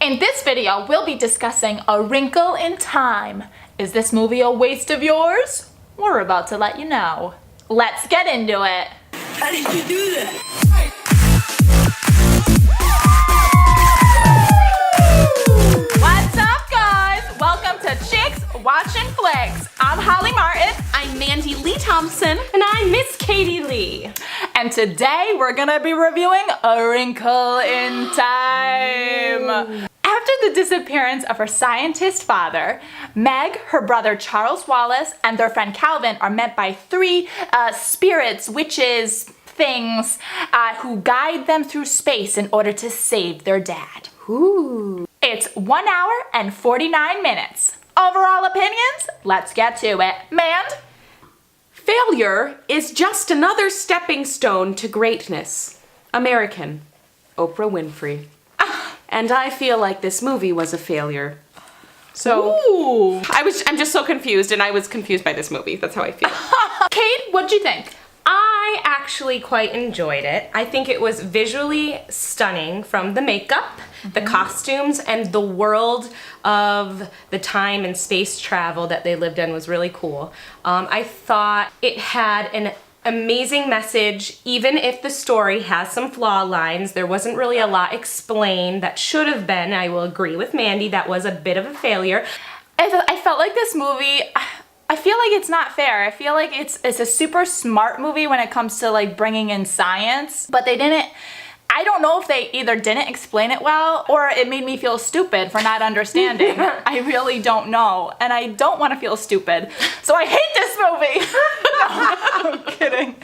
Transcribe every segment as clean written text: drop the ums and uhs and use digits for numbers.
In this video, we'll be discussing A Wrinkle in Time. Is this movie a waste of yours? We're about to let you know. Let's get into it. How did you do that? What's up, guys? Welcome to Chicks Watchin' Flicks. I'm Holly Martin. I'm Mandy Lee Thompson. And I'm Miss Kadie Lee. And today we're gonna be reviewing A Wrinkle in Time. After the disappearance of her scientist father, Meg, her brother Charles Wallace, and their friend Calvin are met by three spirits, witches, things, who guide them through space in order to save their dad. Ooh. It's 1 hour and 49 minutes. Overall opinions? Let's get to it. Mand? Failure is just another stepping stone to greatness. American. Oprah Winfrey. And I feel like this movie was a failure. So, Ooh. I'm just so confused, and I was confused by this movie. That's how I feel. Kate, what'd you think? I actually quite enjoyed it. I think it was visually stunning from the makeup, the costumes, and the world of the time and space travel that they lived in was really cool. I thought it had an amazing message, even if the story has some flaw lines. There wasn't really a lot explained that should have been. I will agree with Mandy, that was a bit of a failure. I felt like this movie, I feel like it's not fair. I feel like it's a super smart movie when it comes to like bringing in science, but they didn't, I don't know if they either didn't explain it well or it made me feel stupid for not understanding. I really don't know, and I don't want to feel stupid, so I hate this movie. No, I'm kidding.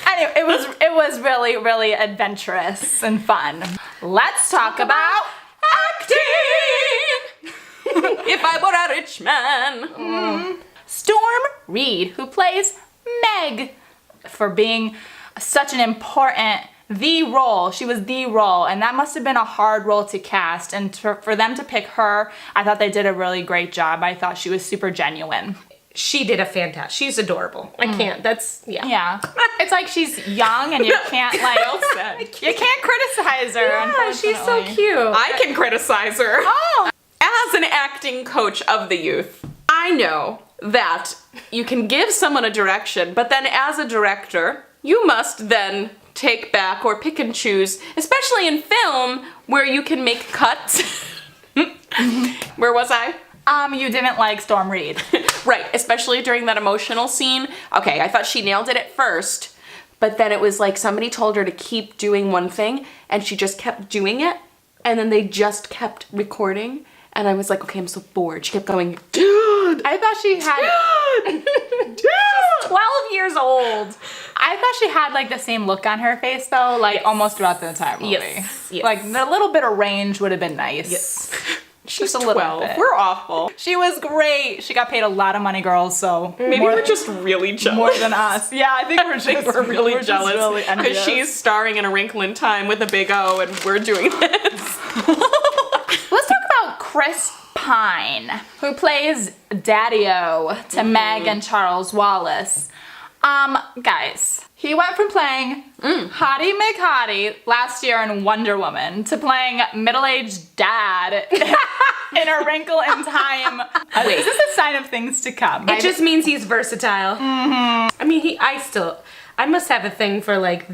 Anyway, it was really, really adventurous and fun. Let's talk about acting. If I were a rich man. Storm Reid, who plays Meg, for being such an important role. She was the role, and that must have been a hard role to cast, and for them to pick her, I thought they did a really great job. I thought she was super genuine. She did a fantastic, she's adorable. I can't, that's, yeah. Yeah. It's like she's young and you can't you can't criticize her, Yeah, she's so unfortunately. cute. I can criticize her. Oh! As an acting coach of the youth, I know that you can give someone a direction, but then as a director, you must then take back or pick and choose, especially in film where you can make cuts. Where was I? You didn't like Storm Reid. Right, especially during that emotional scene. Okay, I thought she nailed it at first, but then it was like somebody told her to keep doing one thing, and she just kept doing it, and then they just kept recording, and I was like, okay, I'm so bored. She kept going, dude! I thought she had... Dude! 12 years old. I thought she had like the same look on her face though, like Yes. almost throughout the entire movie. Yes. Like a little bit of range would have been nice. Yes. She's a little 12. bit. We're awful. She was great. She got paid a lot of money, girls, so Maybe we're just really jealous. more than us. Yeah, I think we're really just jealous really because envious. she's starring in A Wrinkle in Time with a big O, and we're doing this. Let's talk about Chris Pine, who plays Daddy-O to Meg and Charles Wallace. Guys, he went from playing Hottie McHottie last year in Wonder Woman to playing middle-aged dad in A Wrinkle in Time. Is this a sign of things to come? It just means he's versatile. I mean, I must have a thing for like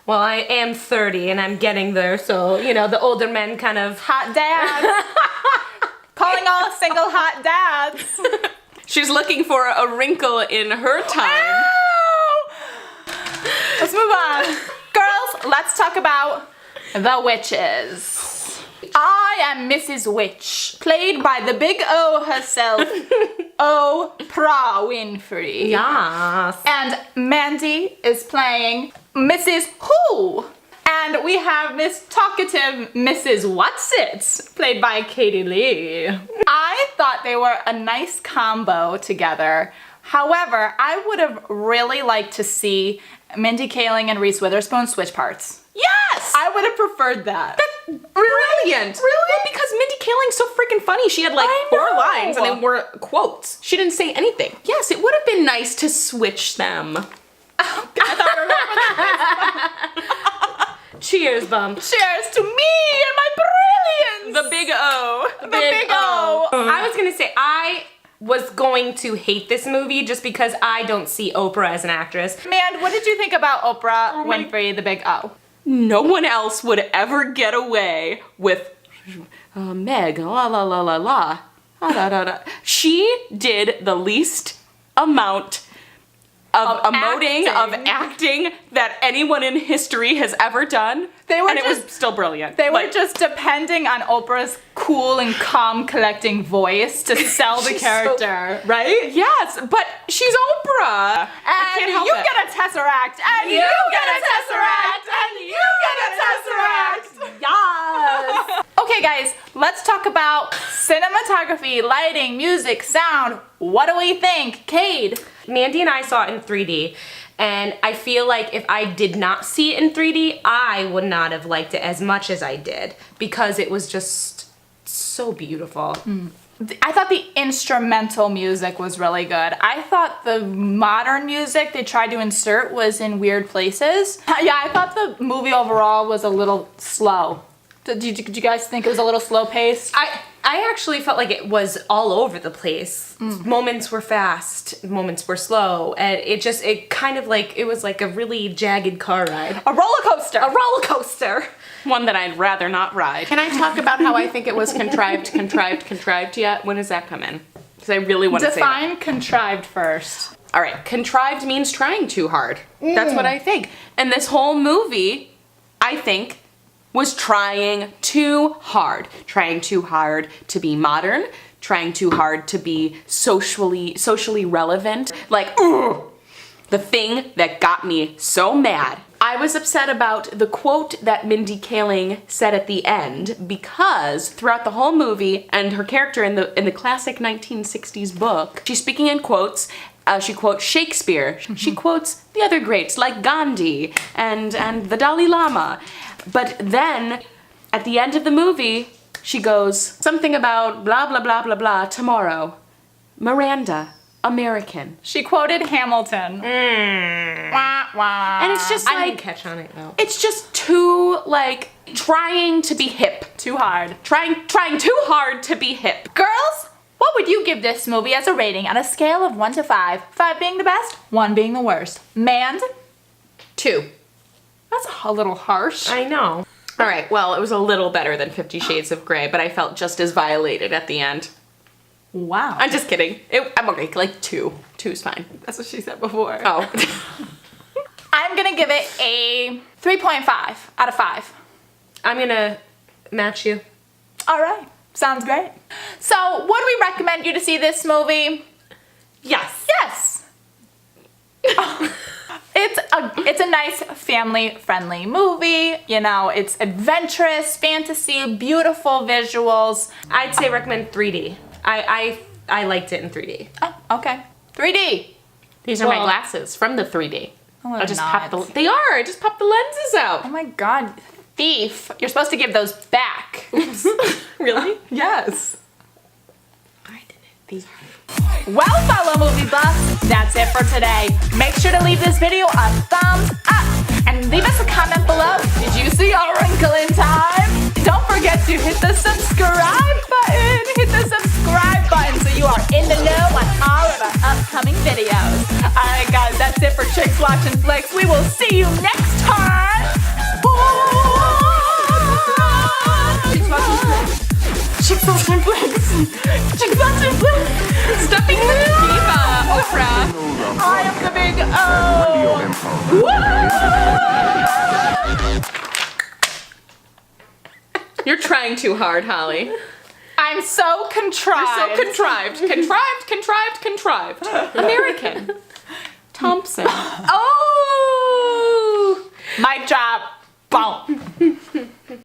well, I am 30 and I'm getting there, so, you know, the older men kind of... hot dads. Calling all single hot dads. She's looking for a wrinkle in her time. Let's move on. Girls, let's talk about the witches. I am Mrs. Witch, played by the big O herself, Oprah Winfrey. Yes. And Mandy is playing Mrs. Who. And we have Miss Talkative Mrs. Whatsit, played by Kadie Lee. I thought they were a nice combo together. However, I would have really liked to see Mindy Kaling and Reese Witherspoon switch parts. Yes! I would have preferred that. Brilliant! Really? Well, because Mindy Kaling's so freaking funny. She had like I 4 know. lines and they were quotes. She didn't say anything. Yes, it would have been nice to switch them. I thought we were Cheers, bum. Cheers to me and my brilliance! gonna say, I was going to hate this movie just because I don't see Oprah as an actress. Man, what did you think about Oprah Winfrey, the big O? No one else would ever get away with Meg, la la la la la, da da da. She did the least amount of emoting, of acting that anyone in history has ever done. And it was still brilliant. They were just depending on Oprah's cool and calm collecting voice to sell the character, right? Yes, but she's Oprah. I can't help you it. get a Tesseract, and you get a Tesseract, and you get a Tesseract. Yes! Okay, guys, let's talk about cinematography, lighting, music, sound. What do we think? Cade? Mandy and I saw it in 3D, and I feel like if I did not see it in 3D, I would not have liked it as much as I did, because it was just so beautiful. I thought the instrumental music was really good. I thought the modern music they tried to insert was in weird places. Yeah, I thought the movie overall was a little slow. Did you guys think it was a little slow paced? I actually felt like it was all over the place. Moments were fast, moments were slow, and it was like a really jagged car ride. A roller coaster. A roller coaster. One that I'd rather not ride. Can I talk about how I think it was contrived yet? When does that come in? Because I really want to say that. Define contrived first. All right, contrived means trying too hard. That's what I think. And this whole movie, I think, was trying too hard. Trying too hard to be modern, trying too hard to be socially relevant. Like, ugh, the thing that got me so mad. I was upset about the quote that Mindy Kaling said at the end, because throughout the whole movie and her character in the classic 1960s book, she's speaking in quotes. She quotes Shakespeare. She quotes the other greats like Gandhi and the Dalai Lama. But then, at the end of the movie, she goes something about blah, blah, blah, blah, blah, tomorrow. Miranda, American. She quoted Hamilton. Wah, wah. And it's just I like, didn't catch on it though. it's just too, like, trying to be hip. Too hard. Trying too hard to be hip. Girls, what would you give this movie as a rating on a scale of 1 to 5? 5 being the best, 1 being the worst. Mand? 2. That's a little harsh. I know. All right, well, it was a little better than 50 Shades of Grey, but I felt just as violated at the end. Wow. I'm just kidding. I'm okay, like 2. 2's fine. That's what she said before. Oh. I'm gonna give it a 3.5 out of 5. I'm gonna match you. All right, sounds great. So, would we recommend you to see this movie? Yes. Yes. It's a nice family-friendly movie. You know, it's adventurous, fantasy, beautiful visuals. I'd say recommend 3D. I liked it in 3D. Oh, okay. 3D. These are my Well- glasses from the 3D. Oh, I just not. popped they are. I just popped the lenses out. Oh my god, thief. You're supposed to give those back. Really? Yes. I didn't. Well, fellow movie buffs, that's it for today. Make sure to leave this video a thumbs up and leave us a comment below. Did you see our Wrinkle in time? Don't forget to hit the subscribe button. Hit the subscribe button so you are in the know on all of our upcoming videos. Alright guys, that's it for Chicks Watching Flicks. We will see you next time. Chicks Watching Flicks. Chicks Watching Flicks. Chicks Watching Flicks. Stuffing the diva, Oprah. I am the big O. You're trying too hard, Holly. I'm so contrived. You're so contrived. Contrived. American. Thompson. Oh,